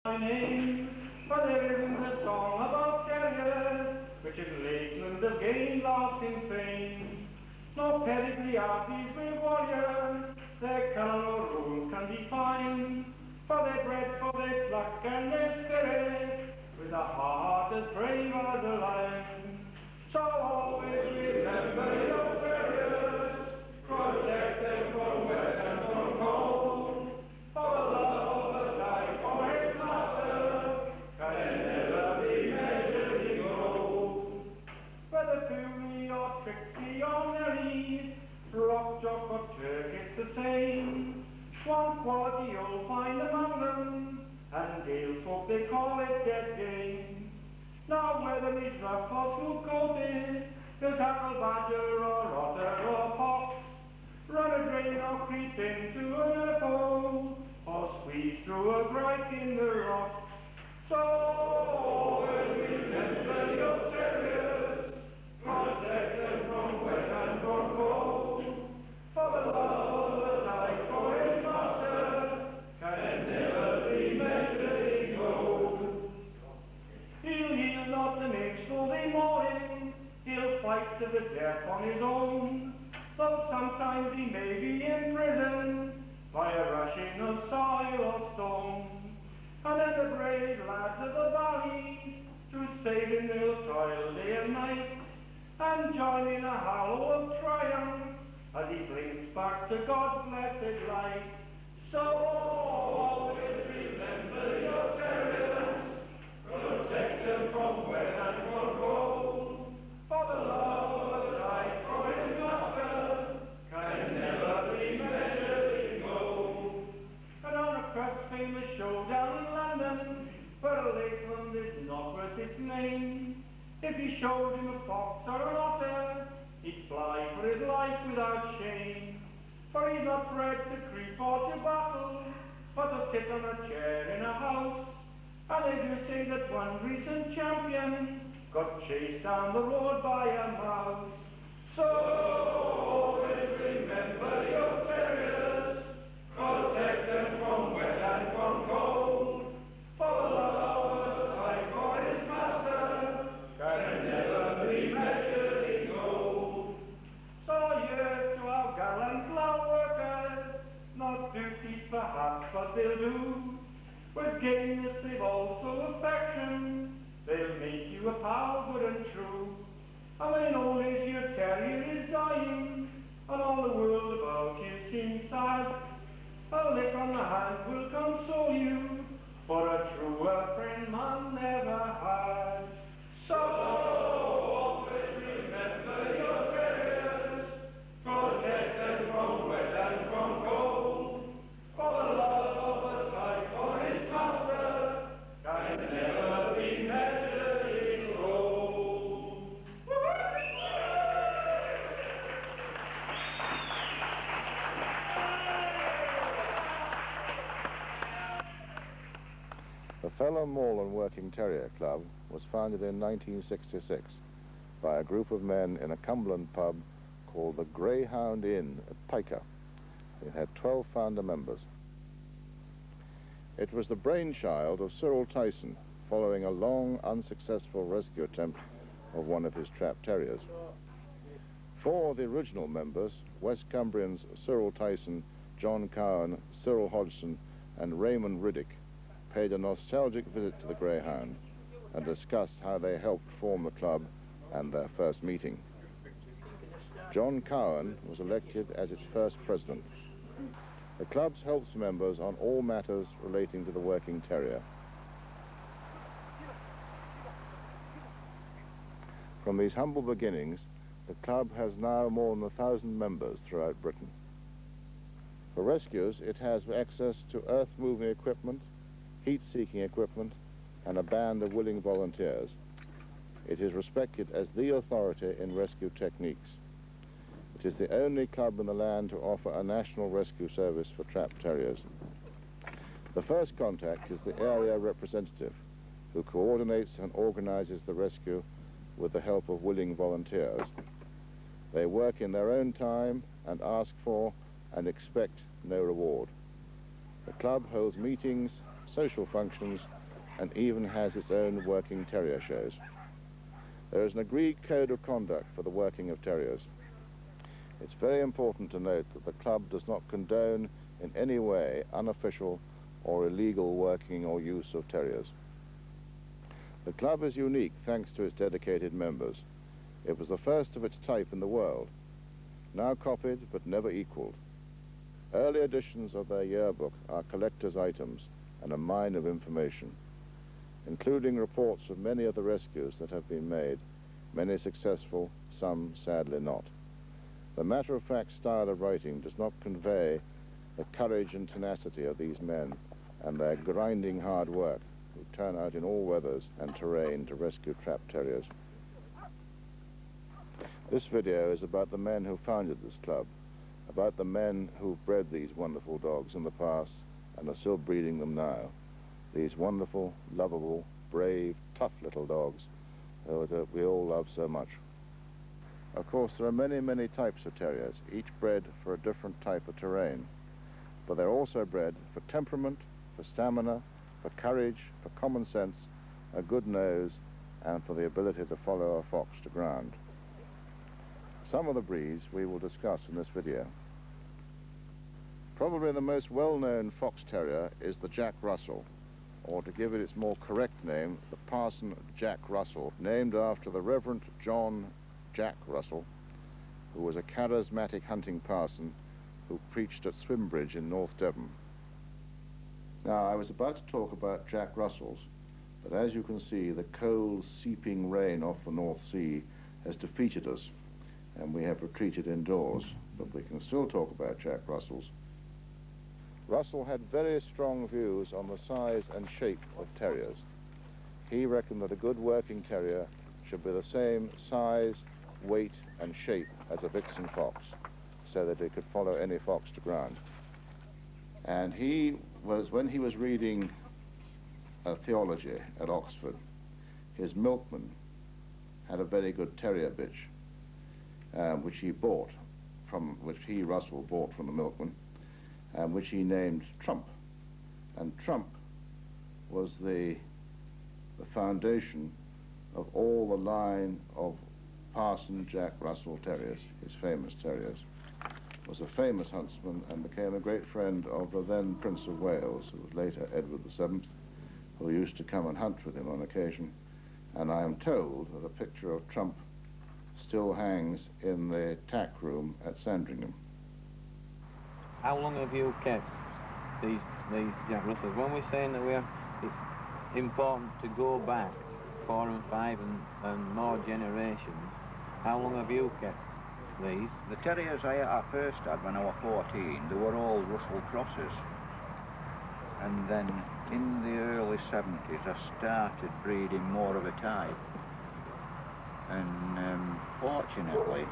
My name, but there isn't a song about terriers, which in Lakeland have gained lasting fame. No pedigree are these brave warriors, their colour or rules can define, for they're bred for their pluck and their spirit, with a heart as brave as a lion. So always remember your terriers, protect them from wet and from cold, for the love of a life for his master can never be measured in gold. Whether puny or tricksy or merry, rock, jock or Turk, it's the same. One quality you'll find among them, and Gales folk they call it dead game. Now whether he's rough or smooth-coated, he'll tackle badger or otter or fox, run a drain or creep into an hole, or squeeze through a break in the rock. So always remember your terriers, protect them from wet and from cold, for the love of the life for his master can never be measured in gold. He'll yield not to make scolding mourning, he'll fight to the death on his own, though sometimes he may be imprisoned by a rushing of soil or stone. And then the brave lads of the valley, to save him they'll toil day and night, and join in a howl of triumph as he blinks back to God's blessed light. So always remember your terriers, protect them from wet and from cold, for the love of a life for his master can never be measured in gold. And on a crest famous show down in London, where Lakeland is not worth its name, if he showed him a fox or an otter, he'd fly for his life without shame. For he's not bred to creep or to battle, but to sit on a chair in a house. And they do say that one recent champion got chased down the road by a mouse. So always remember your terriers, protect them from wet and from cold, for the love of a life for his master can never be measured in gold. So here's to our gallant flower workers, not duties perhaps, but they'll do. With gameness they've also affection, they'll make you a pal good and true. And when old age your terrier is dying, and all the world about you seems sad, a lick on the hand will console you, for a truer friend man never had. So always remember your terriers, protect them from wet and from cold, for the love of a life for his master can never be measured in gold. The F&MWTC Working Terrier Club was founded in 1966 by a group of men in a Cumberland pub called the Greyhound Inn at Piker. It had 12 founder members. It was the brainchild of Cyril Tyson following a long, unsuccessful rescue attempt of one of his trapped terriers. Four of the original members, West Cumbrians Cyril Tyson, John Cowan, Cyril Hodgson and Raymond Riddick, paid a nostalgic visit to the Greyhound and discussed how they helped form the club and their first meeting. John Cowan was elected as its first president. The club helps members on all matters relating to the working terrier. From these humble beginnings, the club has now more than 1,000 members throughout Britain. For rescues, it has access to earth-moving equipment, heat-seeking equipment, and a band of willing volunteers. It is respected as the authority in rescue techniques. It is the only club in the land to offer a national rescue service for trapped terriers. The first contact is the area representative, who coordinates and organizes the rescue with the help of willing volunteers. They work in their own time and ask for and expect no reward. The club holds meetings, social functions, and even has its own working terrier shows. There is an agreed code of conduct for the working of terriers. It's very important to note that the club does not condone in any way unofficial or illegal working or use of terriers. The club is unique thanks to its dedicated members. It was the first of its type in the world, now copied but never equalled. Early editions of their yearbook are collector's items and a mine of information, including reports of many of the rescues that have been made, many successful, some sadly not. The matter-of-fact style of writing does not convey the courage and tenacity of these men and their grinding hard work who turn out in all weathers and terrain to rescue trapped terriers. This video is about the men who founded this club, about the men who bred these wonderful dogs in the past and are still breeding them now. These wonderful, lovable, brave, tough little dogs that we all love so much. Of course, there are many, many types of terriers, each bred for a different type of terrain. But they're also bred for temperament, for stamina, for courage, for common sense, a good nose, and for the ability to follow a fox to ground. Some of the breeds we will discuss in this video. Probably the most well-known fox terrier is the Jack Russell, or to give it its more correct name, the Parson Jack Russell, named after the Reverend John Jack Russell, who was a charismatic hunting parson who preached at Swimbridge in North Devon. Now, I was about to talk about Jack Russells, but as you can see, the cold, seeping rain off the North Sea has defeated us, and we have retreated indoors, but we can still talk about Jack Russells. Russell had very strong views on the size and shape of terriers. He reckoned that a good working terrier should be the same size, weight and shape as a vixen fox, so that it could follow any fox to ground. And he was, when he was reading theology at Oxford, his milkman had a very good terrier bitch, which he, Russell, bought from the milkman, which he named Trump. And Trump was the foundation of all the line of Parson Jack Russell terriers, his famous terriers. Was a famous huntsman and became a great friend of the then Prince of Wales, who was later Edward VII, who used to come and hunt with him on occasion. And I am told that a picture of Trump still hangs in the tack room at Sandringham. How long have you kept these Jack Russells? When we're saying that it's important to go back 4 and 5 and more generations, how long have you kept these? The terriers I first had when I was 14, they were all Russell crosses. And then in the early 70s I started breeding more of a type. And fortunately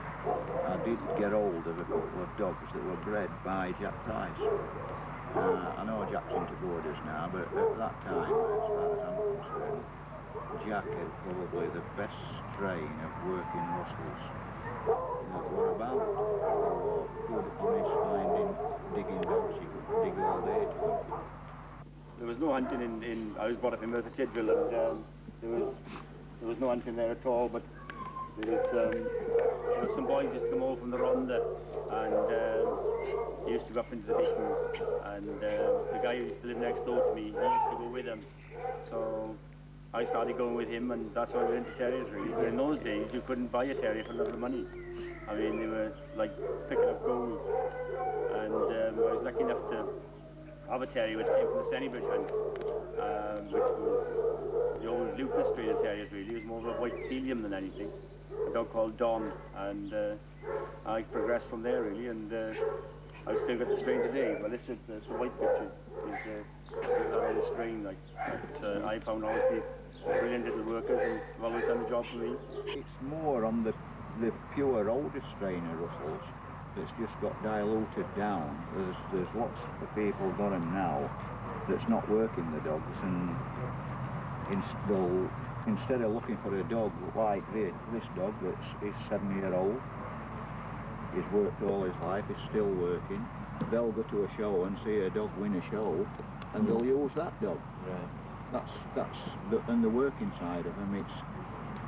I did get hold of a couple of dogs that were bred by Jack Price. I know Jack's into borders now, but at that time, as far as I'm concerned, Jack had probably the best strain of working Russells that were about. They were good, honest, finding, digging dogs. You could dig all day to them. There was no hunting in I was brought up in Merthyr Tydfil, and there was no hunting there at all, but there was some boys used to come over from the Rhondda, and he used to go up into the beacons, and the guy who used to live next door to me, he used to go with them. So I started going with him, and that's why I went into terriers, really. But in those days, you couldn't buy a terrier for a lot of money. I mean, they were like picking up gold. And I was lucky enough to have a terrier which came from the Sennybridge hunt, which was the old Lucas strain of terriers, really. It was more of a white Telium than anything. A dog called Don, and I progressed from there, really, and I've still got the strain today. Well, this is the white bitch is that old strain, like, that I found always be brilliant little workers, and have always done the job for me. It's more on the pure older strain of Russells that's just got diluted down. There's lots of people got them now that's not working the dogs, and instead of looking for a dog like this dog that's 7-year-old, he's worked all his life, he's still working, they'll go to a show and see a dog win a show, and they'll use that dog. Right. And the working side of them, it's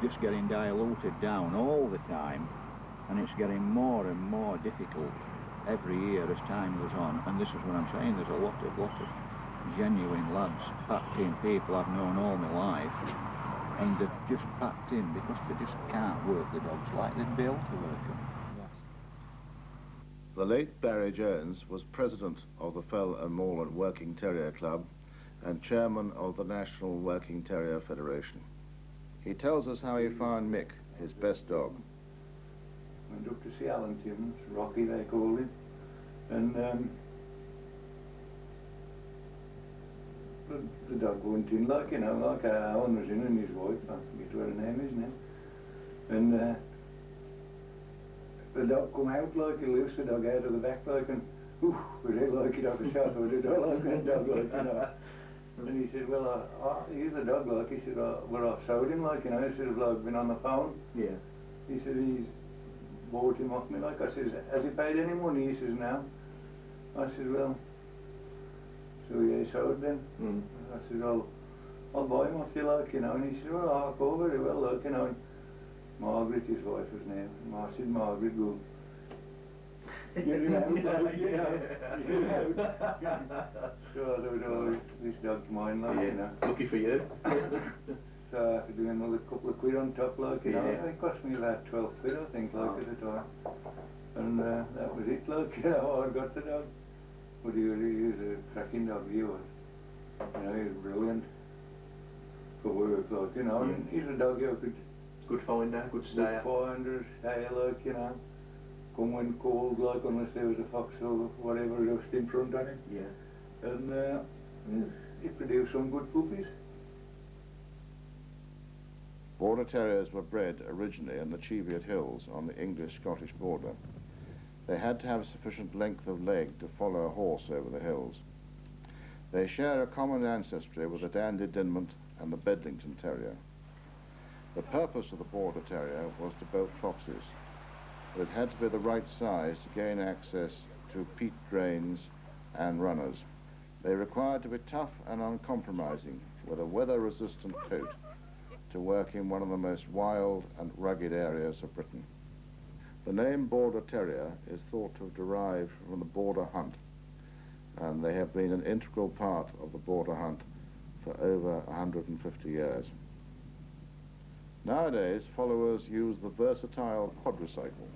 just getting diluted down all the time, and it's getting more and more difficult every year as time goes on. And this is what I'm saying, there's a lot of genuine lads, packed in people I've known all my life, and they're just packed in because they just can't work the dogs like they'd be able to work them. The late Barry Jones was president of the F&MWTC Working Terrier Club and chairman of the National Working Terrier Federation. He tells us how he found Mick, his best dog. Went up to see Alan Timmins, Rocky they called him, and the dog went in like, you know, like Alan was in and his wife, I forget what her name is now, and the dog come out like, he lifts the dog out of the back like, and ooh, was it like it off the shot, or did I like that dog like, you know. And he said, well, he's a dog like, he said, well, I've sold him like, you know, he said, I've been on the phone. Yeah. He said, he's bought him off me like, I said, has he paid any money? He says, no. I said, well, so yeah, he sold then. I said, I'll buy him off you like, you know, and he said, well, I'll go very well, like, you know. And Margaret, his wife was named. I said, Margaret, go. Get him out, like, you know. Get him out. So I thought, oh, this dog's mine, like, you know. Lucky for you. So I had to do another couple of quid on top, like, you know. It cost me about 12 quid, I think, like, at the time. And that was it, like, you know, I got the dog. But he was a cracking dog, he was. You know, he was brilliant for work, like, you know. And he's a dog you could... Good finder, good stayer. Good finder, stayer, like, you know. Come when cold, like, unless there was a fox or whatever just in front of him. Yeah. And he produced some good puppies. Border Terriers were bred originally in the Cheviot Hills on the English-Scottish border. They had to have sufficient length of leg to follow a horse over the hills. They share a common ancestry with the Dandy Dinmont and the Bedlington Terrier. The purpose of the Border Terrier was to bolt foxes, but it had to be the right size to gain access to peat drains and runners. They required to be tough and uncompromising, with a weather-resistant coat, to work in one of the most wild and rugged areas of Britain. The name Border Terrier is thought to have derived from the border hunt, and they have been an integral part of the border hunt for over 150 years. Nowadays, followers use the versatile quadricycle.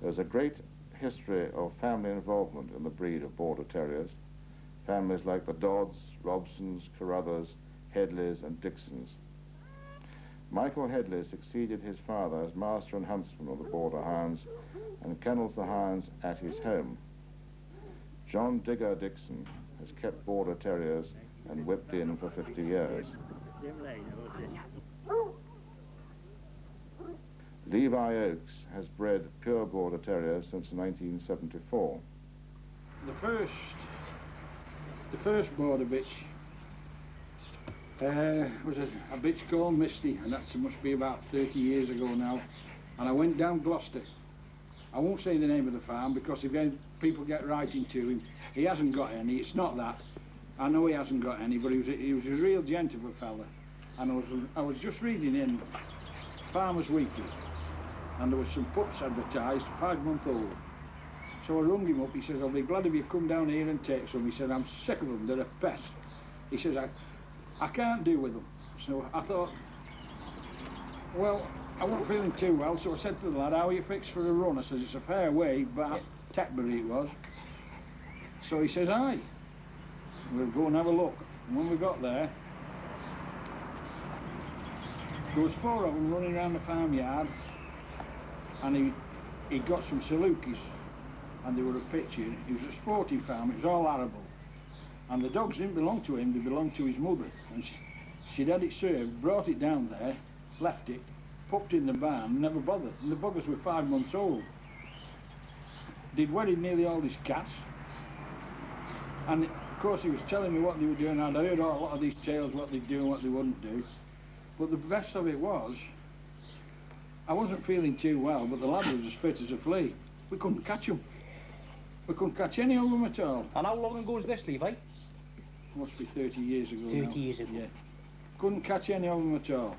There's a great history of family involvement in the breed of Border Terriers. Families like the Dodds, Robsons, Carruthers, Headleys and Dixons. Michael Headley succeeded his father as master and huntsman of the Border Hounds and kennels the hounds at his home. John Digger Dixon has kept Border Terriers and whipped in for 50 years. Levi Oakes has bred pure Border Terriers since 1974. The first Border bitch was a bitch called Misty, and that must be about 30 years ago now. And I went down Gloucester. I won't say the name of the farm because if people get writing to him, he hasn't got any. It's not that. I know he hasn't got any, but he was a real gent of a fella. And I was just reading in Farmers Weekly, and there was some pups advertised, 5-month-old. So I rung him up. He says, I'll be glad if you come down here and take some. He said, I'm sick of them, they're a pest. He says, I can't do with them. So I thought, well, I wasn't feeling too well, so I said to the lad, how are you fixed for a run? I says, it's a fair way, but Tetbury it was. So he says, aye, we'll go and have a look. And when we got there was 4 of them running around the farmyard, and he got some Salukis, and they were a picture. It was a sporting farm, it was all arable. And the dogs didn't belong to him, they belonged to his mother. And she'd had it served, brought it down there, left it, popped in the barn, never bothered. And the buggers were 5 months old. They'd wedded nearly all his cats. And of course he was telling me what they were doing, and I heard a lot of these tales, what they'd do and what they wouldn't do. But the best of it was, I wasn't feeling too well, but the lad was as fit as a flea. We couldn't catch him. We couldn't catch any of them at all. And how long ago was this, Levi? Must be 30 years ago 30 now. years ago. Yeah. Couldn't catch any of them at all.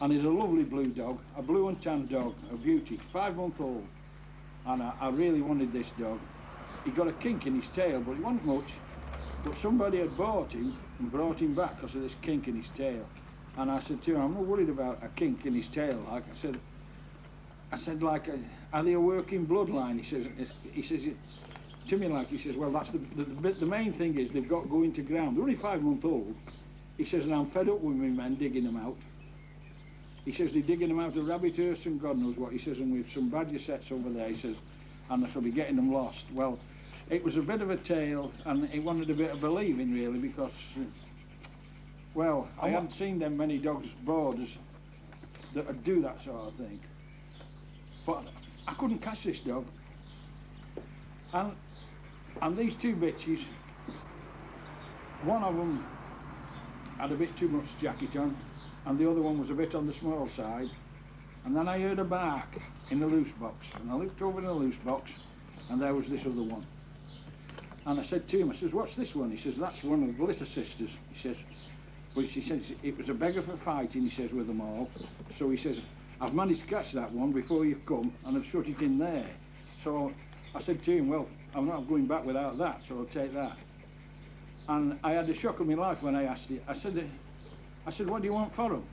And he's a lovely blue dog, a blue and tan dog, a beauty, 5-month-old. And I really wanted this dog. He got a kink in his tail, but it wasn't much. But somebody had bought him and brought him back because of this kink in his tail. And I said to him, I'm not worried about a kink in his tail. Like I said, like, are they a working bloodline? He says, to me, like, he says, well, that's the main thing is they've got to go into ground. They're only 5-month-old. He says, and I'm fed up with my men digging them out. He says, they're digging them out of rabbit earths and God knows what. He says, and with some badger sets over there, he says, and I shall be getting them lost. Well, it was a bit of a tale, and it wanted a bit of believing, really, because, well, I hadn't seen them many dogs boarders that would do that sort of thing. But I couldn't catch this dog. And these two bitches, one of them had a bit too much jacket on, and the other one was a bit on the small side. And then I heard a bark in the loose box, and I looked over in the loose box, and there was this other one. And I said to him, I says, what's this one? He says, that's one of the Glitter sisters. He says, but he says, it was a beggar for fighting, he says, with them all. So he says, I've managed to catch that one before you've come, and I've shut it in there. So I said to him, well, I'm not going back without that, so I'll take that. And I had a shock of my life when I asked it. I said, what do you want for them?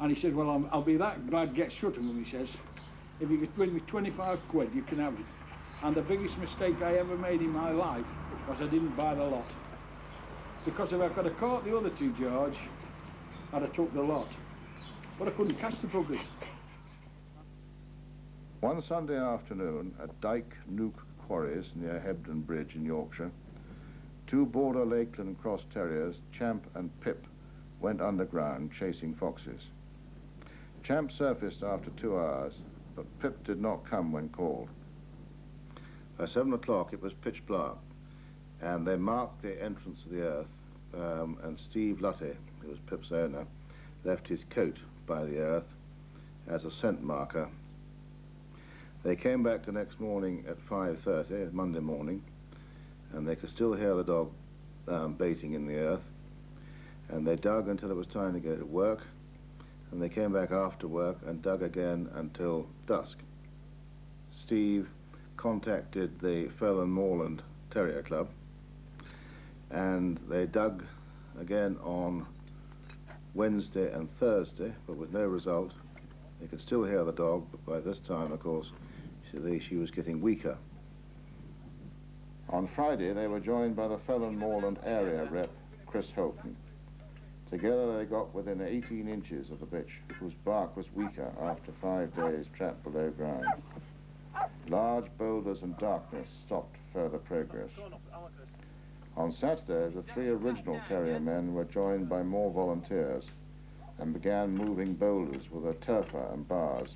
And he said, well, I'll be that glad to get shut of them, he says. If you could win me 25 quid, you can have it. And the biggest mistake I ever made in my life was I didn't buy the lot. Because if I could have caught the other two, George, I'd have took the lot. But I couldn't catch the buggers. One Sunday afternoon at Dyke Nook Quarries near Hebden Bridge in Yorkshire, two border Lakeland Cross Terriers, Champ and Pip, went underground chasing foxes. Champ surfaced after 2 hours, but Pip did not come when called. By 7 o'clock it was pitch black, and they marked the entrance to the earth, and Steve Lutty, who was Pip's owner, left his coat by the earth as a scent marker. They came back the next morning at 5:30, Monday morning, and they could still hear the dog baiting in the earth, and they dug until it was time to go to work, and they came back after work and dug again until dusk. Steve contacted the F&MWTC Terrier Club, and they dug again on Wednesday and Thursday, but with no result. They could still hear the dog, but by this time, of course, she was getting weaker. On Friday, they were joined by the F&MWTC area rep, Chris Holton. Together they got within 18 inches of the bitch, whose bark was weaker after 5 days trapped below ground. Large boulders and darkness stopped further progress. On Saturday, the 3 original terrier men were joined by more volunteers and began moving boulders with a turfer and bars.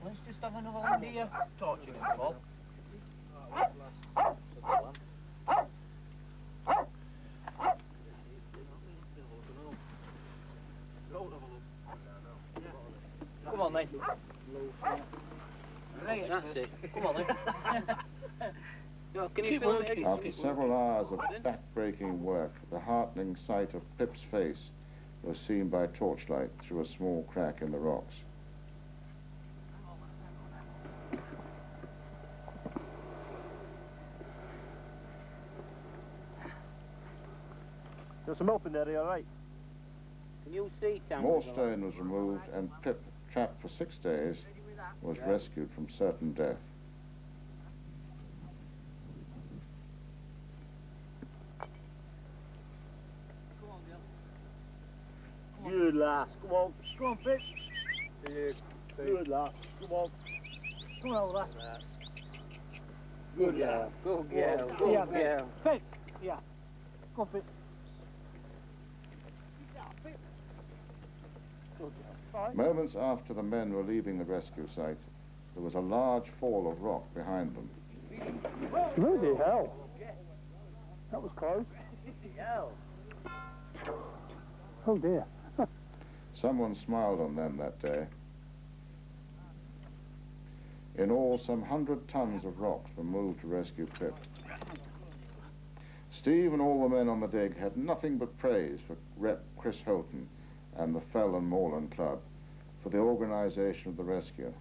Let's just have another one here. Torching it, Bob. Come on then. Right, that's it. Come on then. No, can you film it? After several hours of back-breaking work, the heartening sight of Pip's face was seen by torchlight through a small crack in the rocks. There's some open there, all right? Can you see, Tam? More stone was removed, and Pip, trapped for 6 days, was rescued from certain death. Good lass, come on. Come on, Pip. Good lass, come on. Come on, lass. Good girl. Good girl. Good girl. Pip, yeah. Come on, Pip. Good girl. Moments after the men were leaving the rescue site, there was a large fall of rock behind them. Bloody hell. That was close. Oh dear. Someone smiled on them that day. In all, some 100 tons of rocks were moved to rescue Pip. Steve and all the men on the dig had nothing but praise for Rep Chris Houghton and the Fell and Moorland Club for the organisation of the rescue,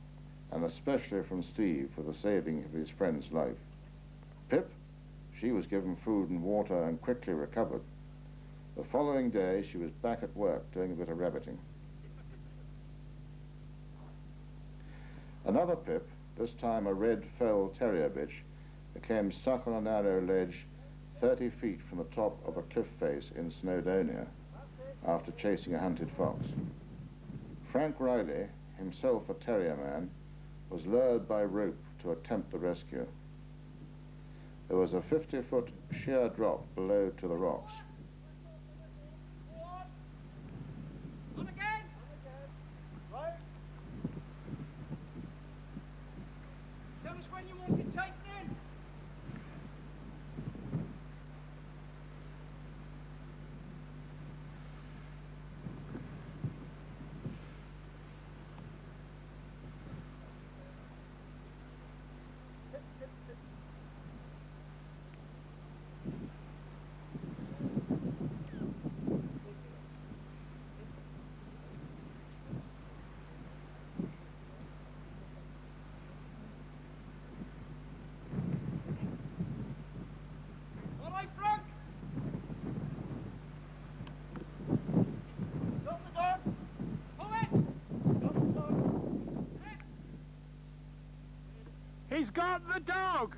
and especially from Steve for the saving of his friend's life. Pip, she was given food and water and quickly recovered. The following day, she was back at work doing a bit of rabbiting. Another Pip, this time a red fell terrier bitch, became stuck on a narrow ledge 30 feet from the top of a cliff face in Snowdonia after chasing a hunted fox. Frank Riley, himself a terrier man, was lured by rope to attempt the rescue. There was a 50-foot sheer drop below to the rocks. He's got the dog!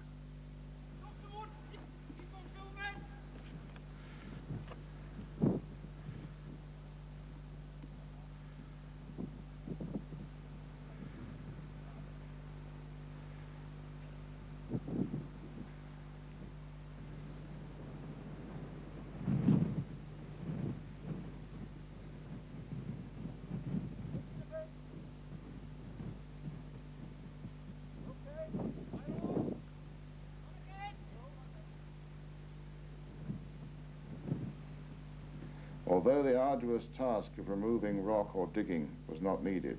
Although the arduous task of removing rock or digging was not needed,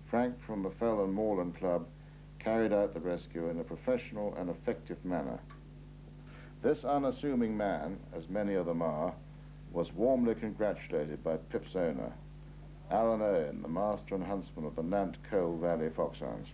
Frank from the Fell and Moorland Club carried out the rescue in a professional and effective manner. This unassuming man, as many of them are, was warmly congratulated by Pip's owner, Alan Owen, the master and huntsman of the Nant Coal Valley Foxhounds.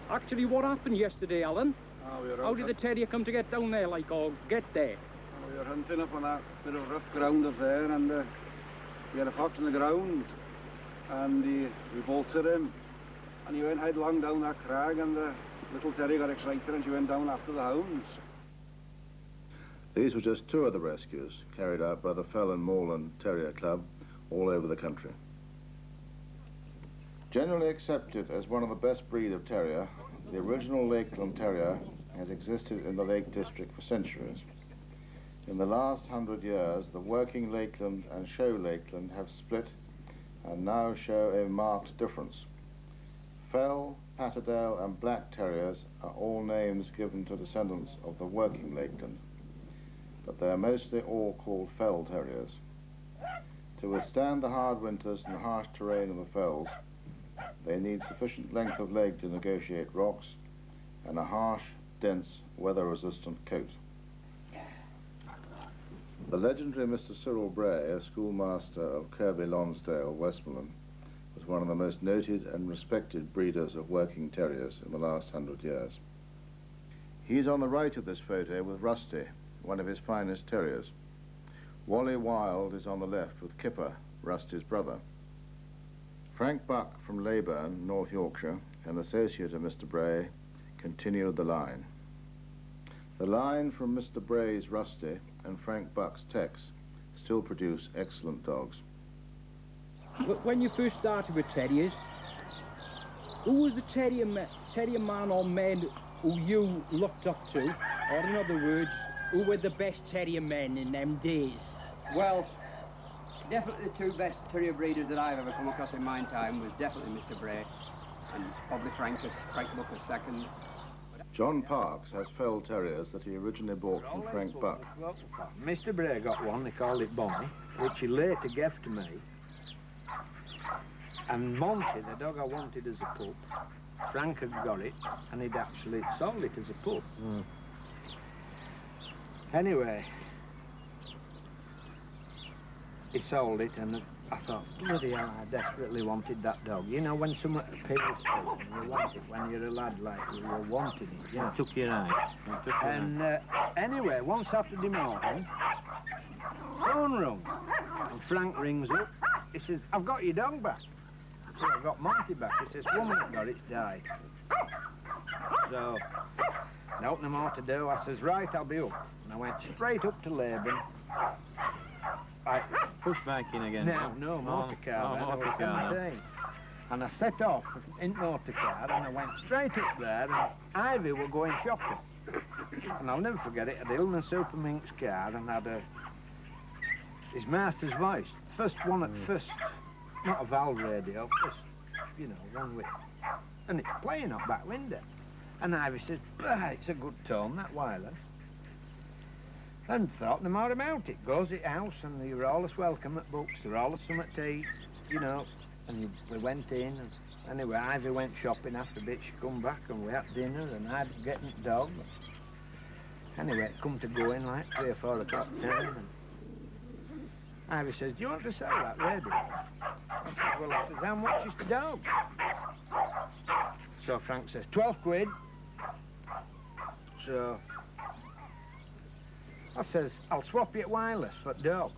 Actually, what happened yesterday, Alan? How did the terrier come to get down there, like, or get there? We were hunting up on that bit of rough ground up there, and we had a fox on the ground, and we bolted him, and he went headlong down that crag, and the little terrier got excited, and she went down after the hounds. These were just two of the rescues carried out by the Fell and Moorland Terrier Club all over the country. Generally accepted as one of the best breed of terrier, the original Lakeland Terrier has existed in the Lake District for centuries. In the last 100 years, the working Lakeland and show Lakeland have split and now show a marked difference. Fell, Patterdale and Black Terriers are all names given to descendants of the working Lakeland, but they are mostly all called Fell Terriers. To withstand the hard winters and the harsh terrain of the fells, they need sufficient length of leg to negotiate rocks and a harsh, dense, weather-resistant coat. The legendary Mr. Cyril Bray, a schoolmaster of Kirby Lonsdale, Westmoreland, was one of the most noted and respected breeders of working terriers in the last 100 years. He's on the right of this photo with Rusty, one of his finest terriers. Wally Wild is on the left with Kipper, Rusty's brother. Frank Buck from Leyburn, North Yorkshire, an associate of Mr. Bray, continued the line. The line from Mr. Bray's Rusty and Frank Buck's Tex still produce excellent dogs. When you first started with terriers, who was the terrier man or men who you looked up to? Or in other words, who were the best terrier men in them days? Well, definitely the two best terrier breeders that I've ever come across in my time was definitely Mr. Bray and probably Frank Buck second. John Parks has fell terriers that he originally bought from Frank Buck. Mr. Bray got one, they called it Bonnie, which he later gave to me. And Monty, the dog I wanted as a pup, Frank had got it, and he'd actually sold it as a pup. Anyway, he sold it, and I thought, bloody hell, I desperately wanted that dog. You know, when someone appeals to you, you want it. When you're a lad like you wanted it. You know? It took your eye. And anyway, once after the morning, phone rung, and Frank rings up. He says, I've got your dog back. I said, I've got Monty back. He says, woman that got it's died. So, I opened them all to do. I says, right, I'll be up. And I went straight up to Laban. Push back in again. No, motor car. And I set off in motor car and I went straight up there and Ivy were going shopping. And I'll never forget it, I had Ilman Supermink's car and had his master's voice. First one at first, not a valve radio, first, you know, one with. And it's playing up back window. And Ivy says, bah, it's a good tone, that wireless. And thought no more about it. Goes to the house and you were always welcome at Books, there were always something to eat, you know. And we went in and anyway, Ivy went shopping after a bit, she come back and we had dinner and I'd getting the dog. Anyway, it come to go in like 3 or 4 o'clock time and Ivy says, do you want to sell that radio? I said, well, I says, how much is the dog? So Frank says, 12 quid. So I says, I'll swap you at wireless for the dog.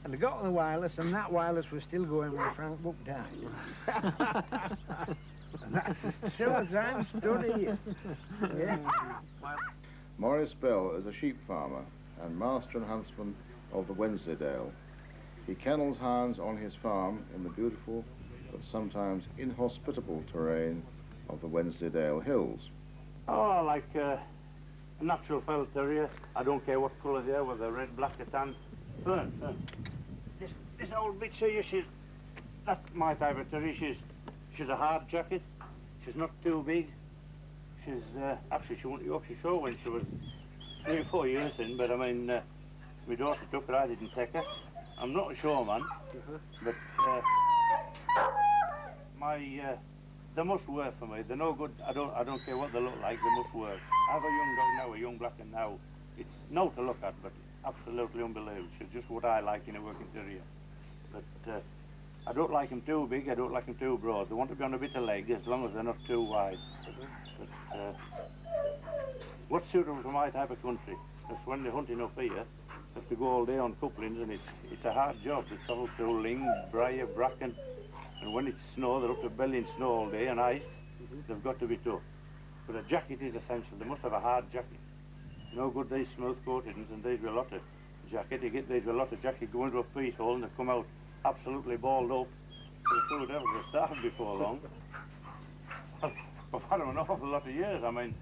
And I got on the wireless, and that wireless was still going when Frank Buck died. And that's as true as I'm stood here. Yeah. Maurice Bell is a sheep farmer and master and huntsman of the Wensleydale. He kennels hounds on his farm in the beautiful but sometimes inhospitable terrain of the Wensleydale Hills. Oh, I like a natural fell terrier. I don't care what colour they are, whether red, black or tan. Fern. This old bitch here, that's my type of terrier. She's a hard jacket. She's not too big. She's, actually she went to Yorkshire Show when she was 3 or 4 years in, but I mean, my daughter took her, I didn't take her. I'm not a showman, but they must work for me. They're no good, I don't care what they look like, they must work. I have a young dog now, a young black and now. It's no to look at, but absolutely unbelievable. She's just what I like in a working terrier. But I don't like them too big, I don't like them too broad. They want to be on a bit of leg as long as they're not too wide. But what's suitable for my type of country? Because when they're hunting up here, they have to go all day on couplings and it's a hard job. They travel through ling, briar, bracken, and when it's snow, they're up to belly in snow all day and ice. They've got to be tough. But a jacket is essential. They must have a hard jacket. No good these smooth-coated ones and these with a lot of jacket. You get these with a lot of jacket, go into a feet hole and they come out absolutely balled up. The food ever to starve before long. I've had them an awful lot of years. I mean,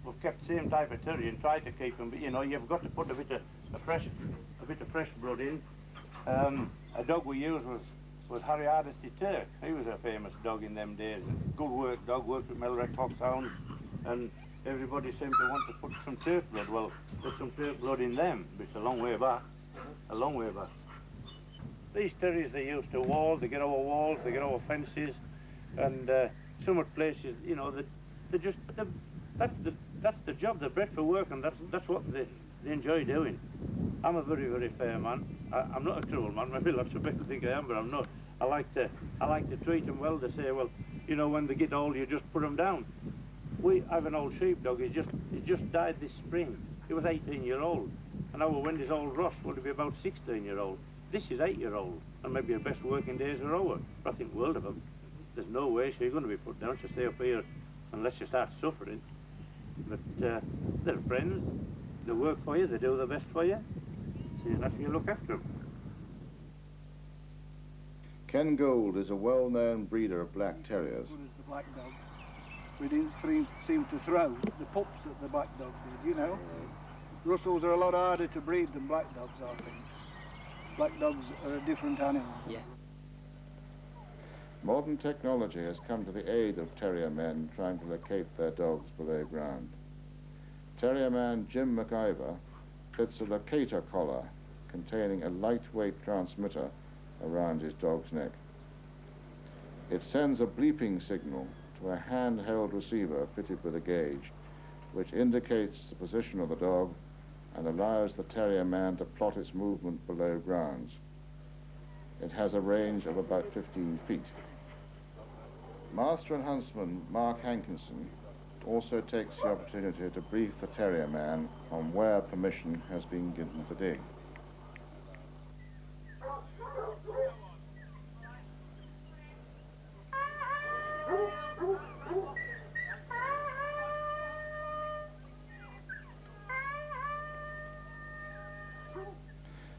we've kept the same type of terrier and tried to keep them, but you know, you've got to put a bit of fresh blood in. A dog we used was Harry Hardesty Turk. He was a famous dog in them days. Good work dog, worked with Melrek Foxhounds, and everybody seemed to want to put some Turk blood. Well, there's some Turk blood in them, but it's a long way back. A long way back. These terriers, they used to wall, they get over walls, they get over fences, and some of the places, you know, that's the job. They're bred for work, and that's what they enjoy doing. I'm a very, very fair man. I'm not a cruel man. Maybe lots of people think I am, but I'm not. I like to treat them well. They say, well, you know, when they get old, you just put them down. I have an old sheepdog. He just died this spring. He was 18-year-old, and our Wendy's old Ross would be about 16-year-old. This is 8-year-old, and maybe her best working days are over. But I think world of them. There's no way she's going to be put down. She'll stay up here unless she starts suffering. But they're friends, they work for you, they do their best for you, so you have to look after them. Ken Gould is a well-known breeder of black terriers. As good as the black dogs. We didn't seem to throw the pups that the black dogs did, you know. Russells are a lot harder to breed than black dogs, I think. Black dogs are a different animal. Yeah. Modern technology has come to the aid of terrier men trying to locate their dogs below ground. Terrier man Jim McIver fits a locator collar containing a lightweight transmitter around his dog's neck. It sends a bleeping signal to a handheld receiver fitted with a gauge, which indicates the position of the dog and allows the terrier man to plot its movement below grounds. It has a range of about 15 feet. Master and huntsman Mark Hankinson also takes the opportunity to brief the terrier man on where permission has been given to dig.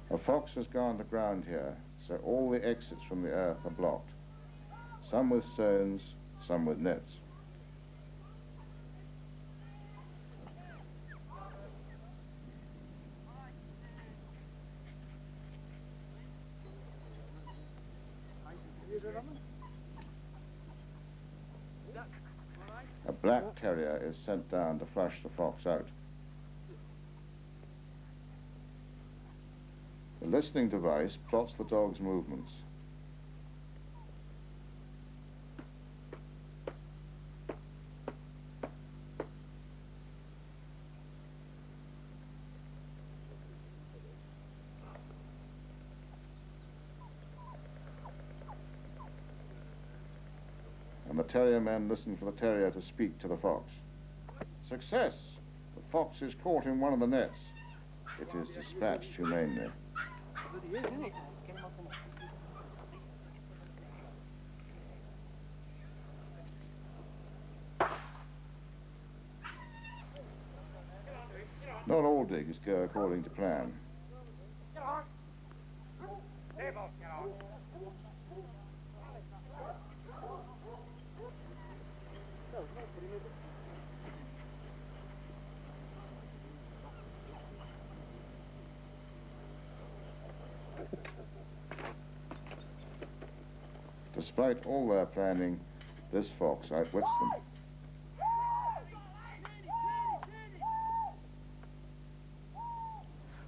A fox has gone to ground here, so all the exits from the earth are blocked. Some with stones, some with nets. A black terrier is sent down to flush the fox out. The listening device plots the dog's movements. And the terrier men listen for the terrier to speak to the fox. Success! The fox is caught in one of the nets. It is dispatched humanely. Not all digs go according to plan. Despite all their planning, this fox outwits them.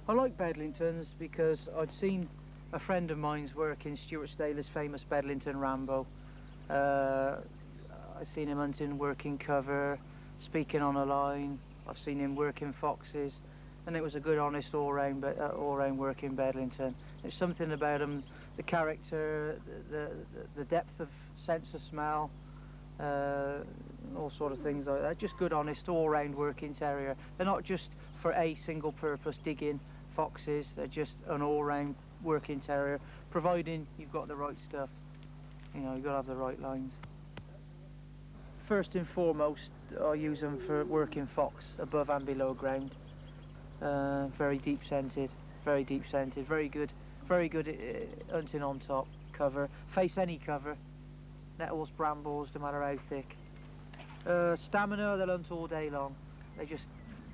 I like Bedlingtons because I'd seen a friend of mine's work in Stuart Staler's famous Bedlington Rambo. I've seen him hunting, working cover, speaking on a line. I've seen him working foxes, and it was a good, honest, all-round working Bedlington. There's something about him, the character, the depth of sense of smell, all sort of things like that. Just good, honest, all-round working terrier. They're not just for a single purpose digging foxes. They're just an all-round working terrier, providing you've got the right stuff. You know, you've got to have the right lines. First and foremost, I use them for working fox above and below ground. Very deep scented, very good hunting on top, cover, face any cover, nettles, brambles, no matter how thick. Stamina, they'll hunt all day long. They just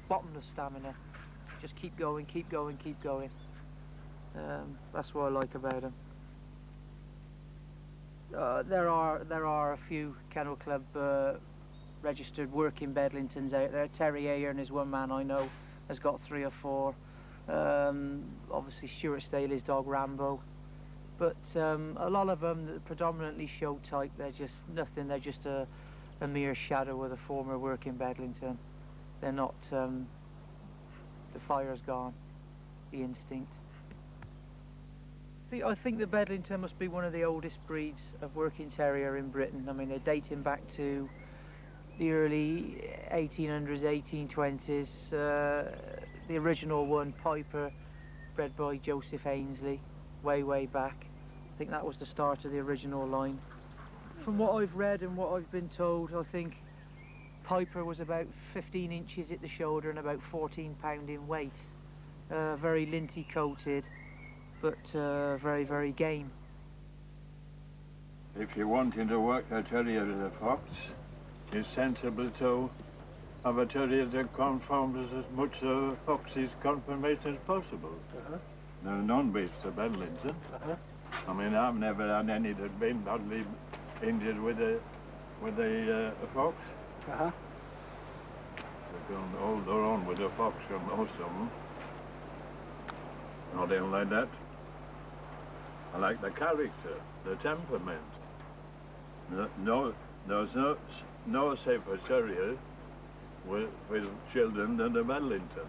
bottomless stamina. Just keep going. That's what I like about them. There are a few Kennel Club registered working Bedlingtons out there. Terrier is one man I know has got 3 or 4. Obviously Stuart Staley's dog Rambo, but a lot of them predominantly show type. They're just nothing. They're just a mere shadow of the former working Bedlington. They're not. The fire's gone. The instinct. I think the Bedlington must be one of the oldest breeds of working terrier in Britain. I mean, they're dating back to the early 1800s, 1820s. The original one, Piper, bred by Joseph Ainsley, way back. I think that was the start of the original line. From what I've read and what I've been told, I think Piper was about 15 inches at the shoulder and about 14 pound in weight. Very linty coated, but very, very game. If you're wanting to work a terrier as a fox, it's sensible to have a terrier that conforms as much to a fox's conformation as possible. There are none beats to Bedlington. I mean, I've never had any that's been badly injured with a fox. They don't hold their own with a fox, most of them. Not even like that. I like the character, the temperament. No, there's no safer terrier with children than the Bedlington.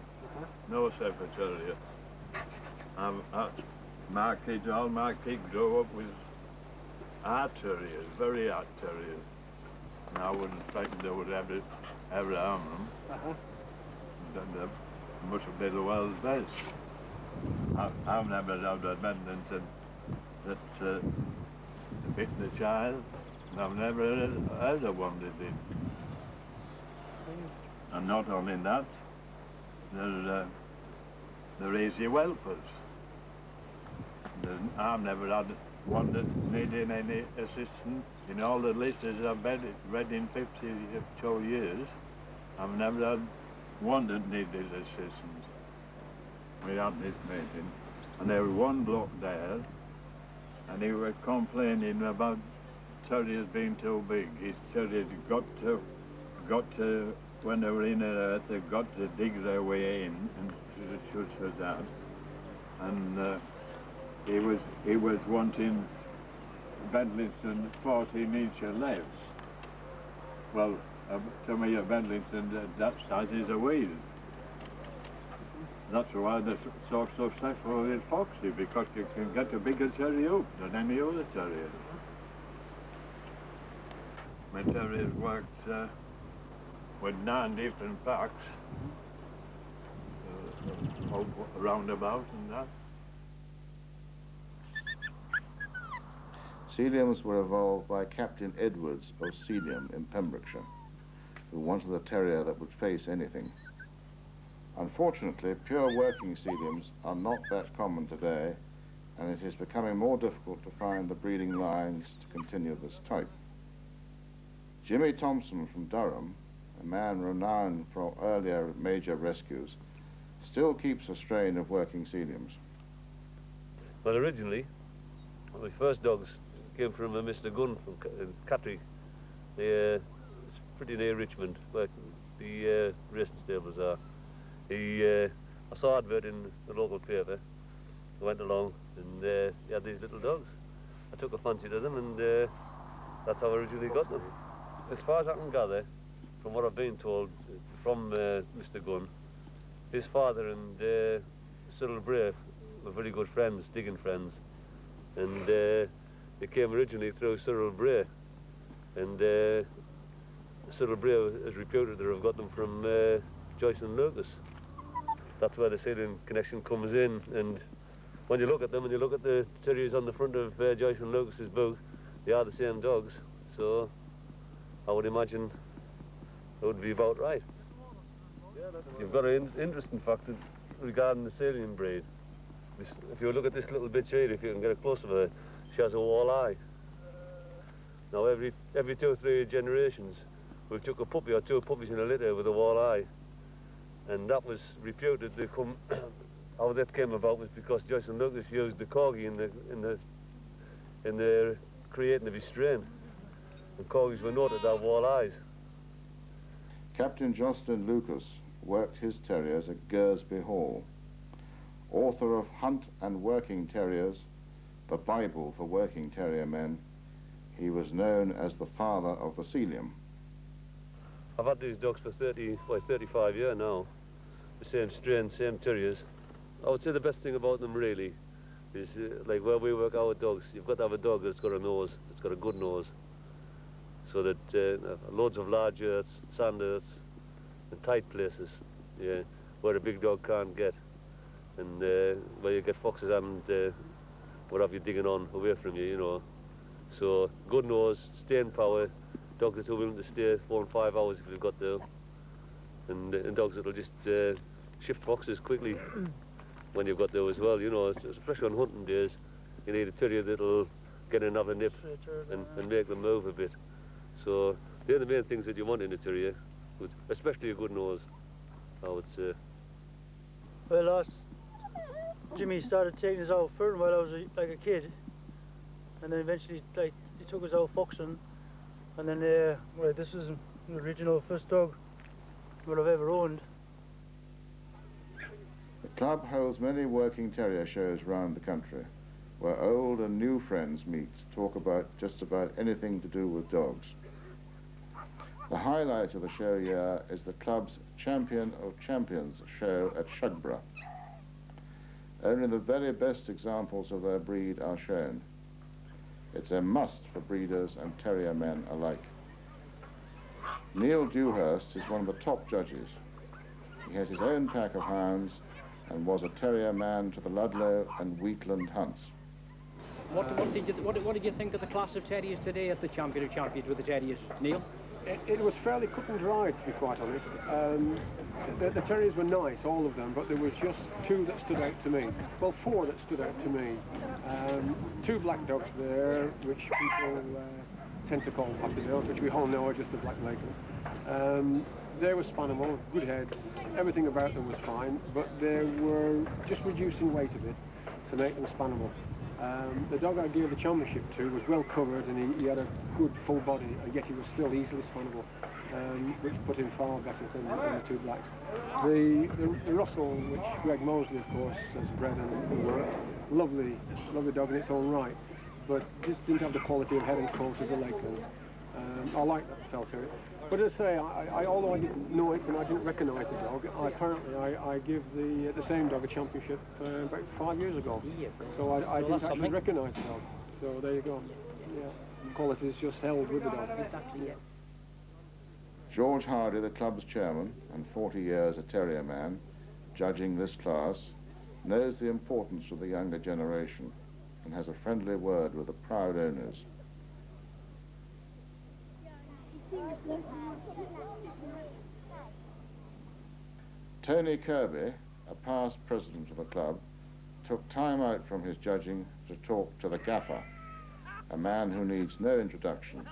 No safer terrier. All my kids grow up with art terriers, very art terriers. And I wouldn't expect they would ever harm them. Then they must have been the world's best. I've never had a Bedlington that bit the child. I've never heard of one that did. And not only that, they're easy whelpers. I've never had one that needed any assistance. In all the lists I've read in 52 years, I've never had one that needed assistance. We had this meeting, and there was one bloke there, and he was complaining about terriers being too big. His terriers got to, when they were in the earth, they got to dig their way in and shoot that. And he was wanting Bedlington 14-inch legs. Well, to me a Bedlington that size is a wheel. That's why they're so successful with Foxy, because you can get a bigger terrier up than any other terrier. My terriers worked with 9 different packs, all roundabout and that. Sealyhams were evolved by Captain Edwards of Sealyham in Pembrokeshire, who wanted a terrier that would face anything. Unfortunately, pure working Sealyhams are not that common today, and it is becoming more difficult to find the breeding lines to continue this type. Jimmy Thompson from Durham, a man renowned for earlier major rescues, still keeps a strain of working Sealyhams. Well, originally, my first dogs came from a Mr. Gunn from Catterick. It's pretty near Richmond, where the racing stables are. I saw an advert in the local paper. I went along and he had these little dogs. I took a fancy to them, and that's how I originally got them. As far as I can gather, from what I've been told from Mr. Gunn, his father and Cyril Bray were very good friends, digging friends, and they came originally through Cyril Bray, and Cyril Bray is reputed to have got them from Joyce and Lucas. That's where the Sealyham connection comes in, and when you look at them and you look at the terriers on the front of Joyce and Lucas's book, they are the same dogs, so I would imagine it would be about right. You've got an interesting fact regarding the Sealyham breed. If you look at this little bitch here, if you can get a close of her, she has a wall eye. Now every 2 or 3 generations, we took a puppy or 2 puppies in a litter with a wall eye, and that was reputed to come. How that came about was because Joyce and Lucas used the corgi in the creating of his strain, and corgis were noted to have wall eyes. Captain Jocelyn Lucas worked his terriers at Gersby Hall. Author of Hunt and Working Terriers, the Bible for working terrier men, he was known as the father of the Sealyham. I've had these dogs for 35 years now. The same strain, same terriers. I would say the best thing about them really is like where we work our dogs, you've got to have a dog that's got a nose, that's got a good nose, so that loads of large earths, sand earths, and tight places, yeah, where a big dog can't get, and where you get foxes and what have you digging on away from you, you know. So good nose, staying power, dogs that are willing to stay 4 and 5 hours if they've got there, and dogs that will just shift foxes quickly when you've got there as well. You know, especially on hunting days, you need a terrier that'll get another nip and make them move a bit. So they're the main things that you want in a terrier, especially a good nose, I would say. Well, Jimmy started taking us out further while I was like a kid, and then eventually like he took us out foxing, and then well, this was the original first dog that I've ever owned. The club holds many working terrier shows around the country, where old and new friends meet to talk about just about anything to do with dogs. The highlight of the show year is the club's Champion of Champions show at Shugborough. Only the very best examples of their breed are shown. It's a must for breeders and terrier men alike. Neil Dewhurst is one of the top judges. He has his own pack of hounds and was a terrier man to the Ludlow and Wheatland hunts. What did you think of the class of terriers today at the Champion of Champions with the terriers, Neil? It was fairly cut and dried, to be quite honest. The terriers were nice, all of them, but there was just 2 that stood out to me. Well, 4 that stood out to me. 2 black dogs there, which people tend to call Patterdales, which we all know are just the black Lakeland. They were Spanimal, good heads, everything about them was fine, but they were just reducing weight a bit to make them Spanimal. The dog I gave the championship to was well covered, and he had a good full body, and yet he was still easily spannable, which put him far better than the 2 blacks. The Russell, which Greg Mosley, of course, has bred and worked, lovely dog in its own right, but just didn't have the quality of head and coat as a Lakeland. I like that felt to it. But as I say, although I didn't know it and I didn't recognise the dog, I give the same dog a championship about 5 years ago. So I didn't actually recognise the dog. So there you go. Yeah, the quality is just held with the dog. Exactly. Yeah. George Hardy, the club's chairman and 40 years a terrier man, judging this class, knows the importance of the younger generation and has a friendly word with the proud owners. Tony Kirby, a past president of the club, took time out from his judging to talk to the gaffer, a man who needs no introduction,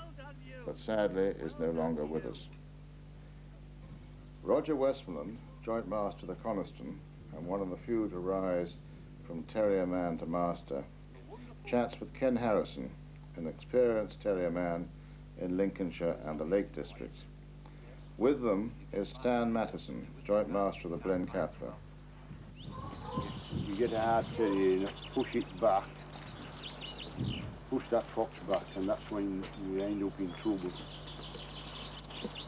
but sadly is no longer with us. Roger Westmoreland, joint master to the Coniston, and one of the few to rise from terrier man to master, chats with Ken Harrison, an experienced terrier man in Lincolnshire and the Lake District. With them is Stan Mattison, joint master of the Blencathra. You get a hard terrier, push it back, push that fox back, and that's when you end up in trouble.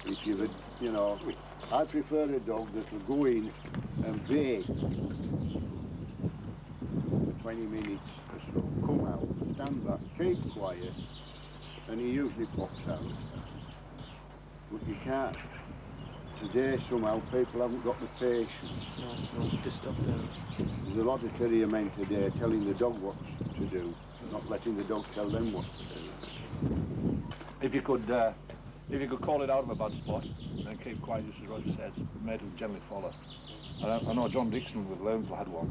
If you've, you know, I prefer a dog that will go in and bay for 20 minutes or so, come out, stand back, keep quiet, and he usually pops out. But you can't. Today somehow people haven't got the patience. No, just stop there. There's a lot of terrier men today telling the dog what to do, not letting the dog tell them what to do. If you could call it out of a bad spot and keep quiet, just as Roger says, mate will generally follow. I know John Dixon with Lounslow had one.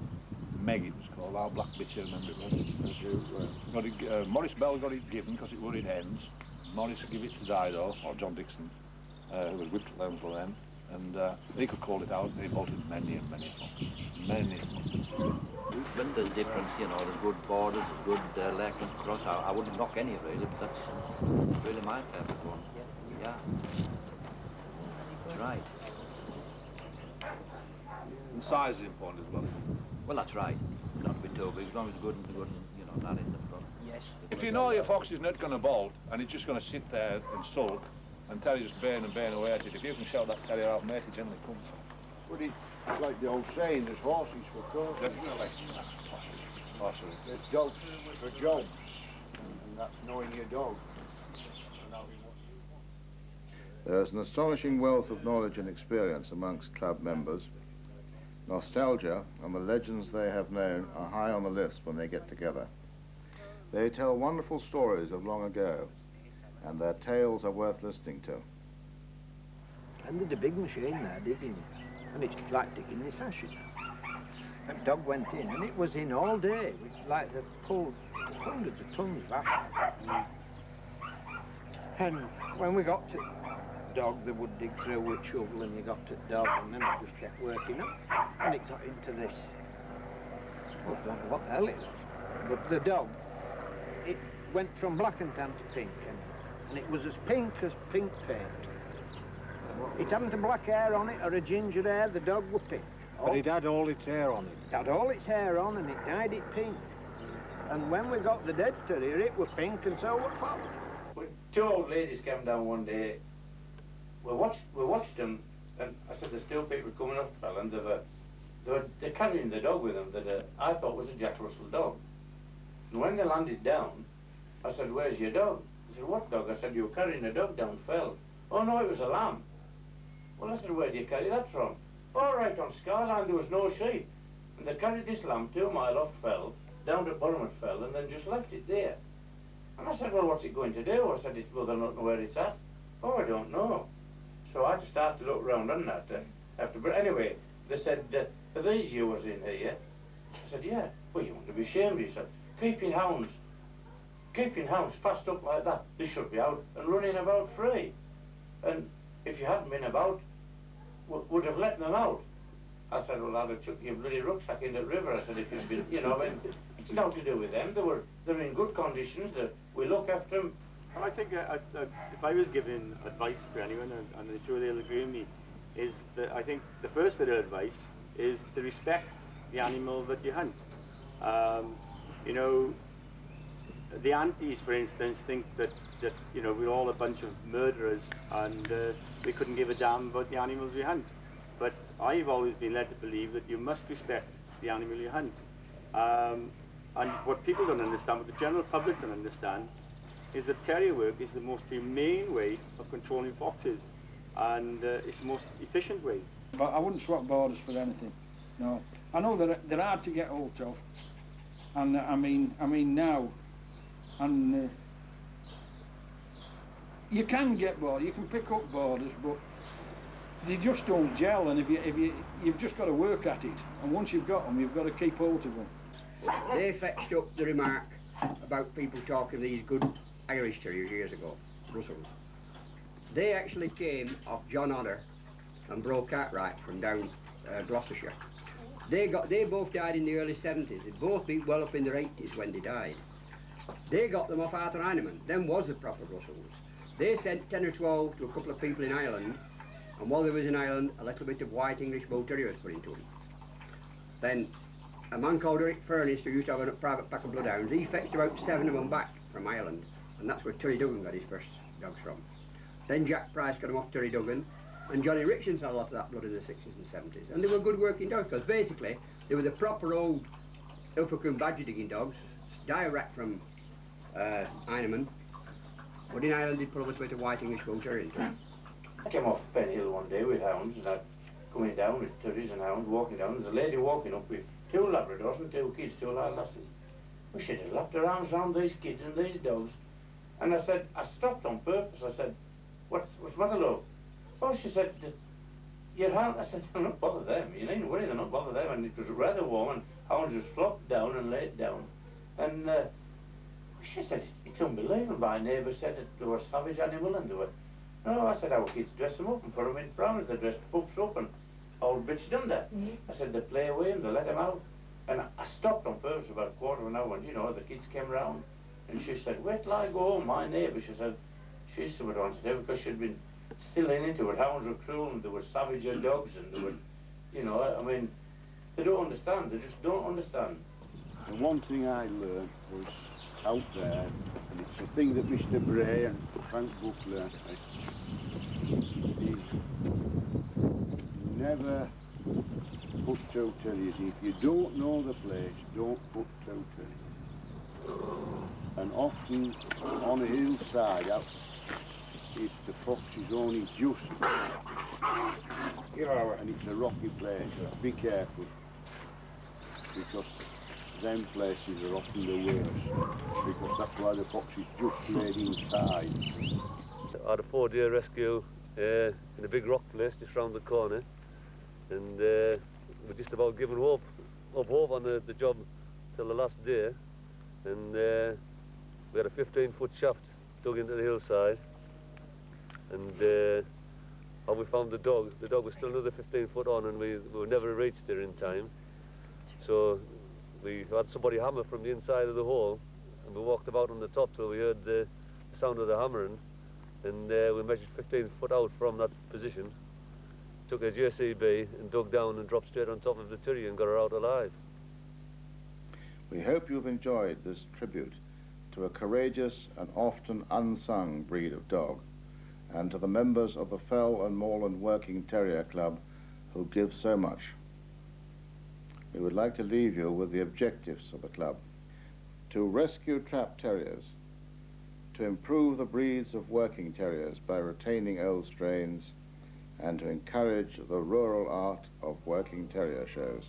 Meg it was called, our black bitch, I remember it was. Maurice Bell got it given because it were in hens. Maurice gave it to Dido, or John Dixon, who was whipped at Lounslow then, and he could call it out, and he bolted many and many foxes. Many. But there's difference, you know, there's good borders, there's good Lakeland cross. I wouldn't knock any really, but that's really my favourite one. Yeah. That's right. And size is important as well. Well, that's right. Not be too big, as long as it's good and you know, not in the front. Yes. If you know your fox is not going to bolt, and it's just going to sit there and sulk, and terrier just baying and baying away at it, if you can shout that terrier out, mate, it generally comes. But it's like the old saying, there's horses for courses. Definitely. There's dogs for jobs, and that's knowing your dog. There is an astonishing wealth of knowledge and experience amongst club members. Nostalgia and the legends they have known are high on the list when they get together. They tell wonderful stories of long ago, and their tales are worth listening to. And there's a big machine there digging, and it's like digging this ash, you know. That dog went in, and it was in all day, like they pulled hundreds of tons of ash. And when we got to dog, they would dig through with shovel, and you got to dog, and then it just kept working up, and it got into this. Well, I don't know what the hell it was, but the dog, it went from black and tan to pink, and it was as pink paint. It hadn't a black hair on it or a ginger hair, the dog was pink. But it had all its hair on it. It had all its hair on, and it dyed it pink. And when we got the dead terrier, it was pink, and so was Pop. Well, two old ladies came down one day. We watched them, and I said, there's two people coming up, fella, and they're carrying the dog with them that I thought was a Jack Russell dog. And when they landed down, I said, where's your dog? They said, what dog? I said, you were carrying a dog down fell. Oh no, it was a lamb. Well, I said, where do you carry that from? Oh, right on Skyline, there was no sheep. And they carried this lamb 2 mile off fell, down to Bournemouth fell, and then just left it there. And I said, well, what's it going to do? I said, well, they don't know where it's at. Oh, I don't know. So I just started to look around on that after. But anyway, they said, are these yours in here? I said, yeah. Well, you want to be ashamed of yourself. Keeping hounds fast up like that, they should be out and running about free. And if you hadn't been about, would have let them out. I said, well, I'd have took your bloody rucksack in the river. I said, if you'd been, you know, I mean, it's nothing to do with them. They're in good conditions. We look after them. Well, I think if I was giving advice to anyone, and I'm sure they'll agree with me, is that I think the first bit of advice is to respect the animal that you hunt. You know, the aunties, for instance, think that you know, we're all a bunch of murderers and we couldn't give a damn about the animals we hunt. But I've always been led to believe that you must respect the animal you hunt. And what people don't understand, what the general public don't understand, is that terrier work is the most humane way of controlling foxes, and it's the most efficient way. But I wouldn't swap borders for anything. No, I know they're hard to get hold of, and I mean now, and you can get borders, you can pick up borders, but they just don't gel. And you've just got to work at it. And once you've got them, you've got to keep hold of them. They fetched up the remark about people talking of these good Irish terriers years ago, Russells. They actually came off John Hodder and Bro Cartwright from down Gloucestershire. They both died in the early 70s. They'd both been well up in their 80s when they died. They got them off Arthur Heinemann. Them was the proper Russells. They sent 10 or 12 to a couple of people in Ireland, and while they was in Ireland, a little bit of white English Bull Terrier was put into them. Then a man called Eric Furnace, who used to have a private pack of bloodhounds, he fetched about 7 of them back from Ireland, and that's where Terry Duggan got his first dogs from. Then Jack Price got them off Terry Duggan, and Johnny Richards had a lot of that blood in the 60s and 70s, and they were good working dogs, because basically they were the proper old Ilfracombe badger digging dogs, direct from Heinemann, but in Ireland they'd put a little bit of white English Bull Terrier into them. I came off Penny Hill one day with hounds, and I'm coming down with terriers and hounds, walking down. There's a lady walking up with 2 Labradors and 2 kids, 2 little lasses. Well, she just lapped her arms around these kids and these dogs. And I said, I stopped on purpose. I said, what's the matter, love? Oh, she said, your hound. I said, I'm not bother them. You needn't worry, they're not bother them. And it was rather warm, and hounds just flopped down and laid down. And she said, it's unbelievable. My neighbour said that they were a savage animal, and they were. No, I said, our kids dress them up and put them in brownies. They dress pups up and old bitch done that. I said, they play away and they let them out. And I stopped on purpose about a quarter of an hour, and you know, the kids came round. And she said, wait till I go home. My neighbour, she said, she used to want to do because she'd been still into it. Hounds were cruel and they were savage dogs, and they were, you know, I mean, they don't understand. They just don't understand. And one thing I learned was out there, and it's a thing that Mr. Bray and Frank Buck learned, is never put 2 terriers. If you don't know the place, don't put 2 terriers. And often on a hillside, if the fox is only just, and it's a rocky place, be careful, because them places are often the worst, because that's why the fox is just laid inside. I had a 4-day rescue in a big rock place just round the corner, and we're just about giving hope on the job till the last day, and we had a 15-foot shaft dug into the hillside, and how we found the dog was still another 15 foot on, and we never reached her in time. So we had somebody hammer from the inside of the hole, and we walked about on the top till we heard the sound of the hammering, and we measured 15 foot out from that position, took a JCB and dug down and dropped straight on top of the Terrier and got her out alive. We hope you've enjoyed this tribute to a courageous and often unsung breed of dog, and to the members of the Fell and Moorland Working Terrier Club who give so much. We would like to leave you with the objectives of the club: to rescue trapped terriers, to improve the breeds of working terriers by retaining old strains, and to encourage the rural art of working terrier shows.